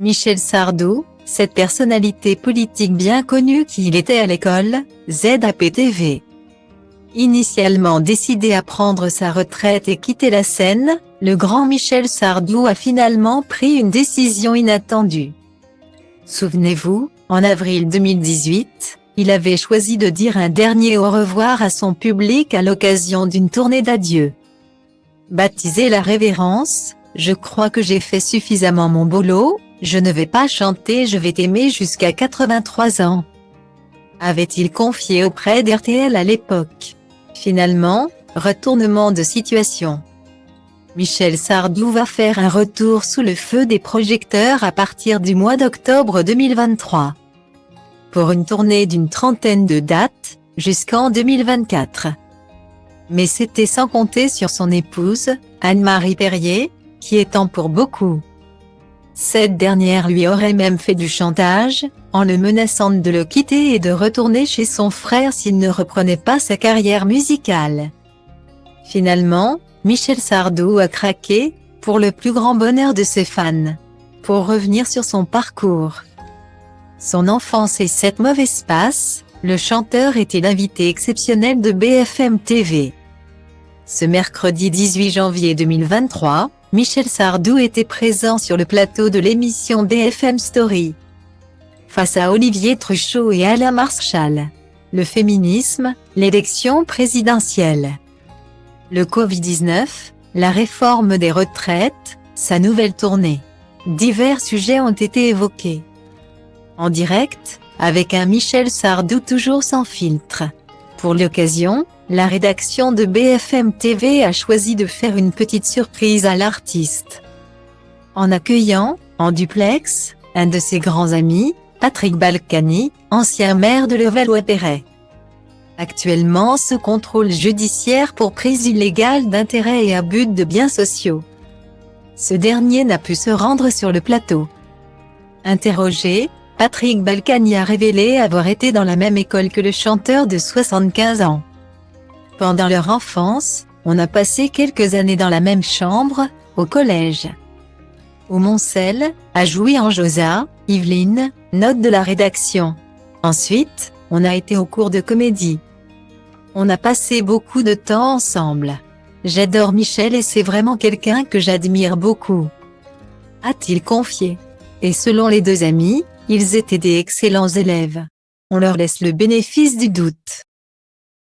Michel Sardou, cette personnalité politique bien connue qu'il était à l'école, ZAPTV. Initialement décidé à prendre sa retraite et quitter la scène, le grand Michel Sardou a finalement pris une décision inattendue. Souvenez-vous, en avril 2018, il avait choisi de dire un dernier au revoir à son public à l'occasion d'une tournée d'adieu. Baptisé La Révérence, je crois que j'ai fait suffisamment mon boulot, je ne vais pas chanter Je vais t'aimer jusqu'à 83 ans. Avait-il confié auprès d'RTL à l'époque. Finalement, retournement de situation. Michel Sardou va faire un retour sous le feu des projecteurs à partir du mois d'octobre 2023. Pour une tournée d'une trentaine de dates, jusqu'en 2024. Mais c'était sans compter sur son épouse, Anne-Marie Perrier, qui est en pour beaucoup. Cette dernière lui aurait même fait du chantage, en le menaçant de le quitter et de retourner chez son frère s'il ne reprenait pas sa carrière musicale. Finalement, Michel Sardou a craqué, pour le plus grand bonheur de ses fans. Pour revenir sur son parcours, son enfance et cette mauvaise passe, le chanteur était l'invité exceptionnel de BFM TV. Ce mercredi 18 janvier 2023, Michel Sardou était présent sur le plateau de l'émission BFM Story. Face à Olivier Truchot et Alain Marchal. Le féminisme, l'élection présidentielle. Le Covid-19, la réforme des retraites, sa nouvelle tournée. Divers sujets ont été évoqués. En direct, avec un Michel Sardou toujours sans filtre. Pour l'occasion, la rédaction de BFM TV a choisi de faire une petite surprise à l'artiste. En accueillant, en duplex, un de ses grands amis, Patrick Balkany, ancien maire de Levallois-Perret. Actuellement sous contrôle judiciaire pour prise illégale d'intérêts et abus de biens sociaux. Ce dernier n'a pu se rendre sur le plateau. Interrogé, Patrick Balkany a révélé avoir été dans la même école que le chanteur de 75 ans. Pendant leur enfance, on a passé quelques années dans la même chambre, au collège. Au Moncel, a joué en Josa, Yveline, note de la rédaction. Ensuite, on a été au cours de comédie. On a passé beaucoup de temps ensemble. J'adore Michel et c'est vraiment quelqu'un que j'admire beaucoup. A-t-il confié. Et selon les deux amis, ils étaient des excellents élèves. On leur laisse le bénéfice du doute.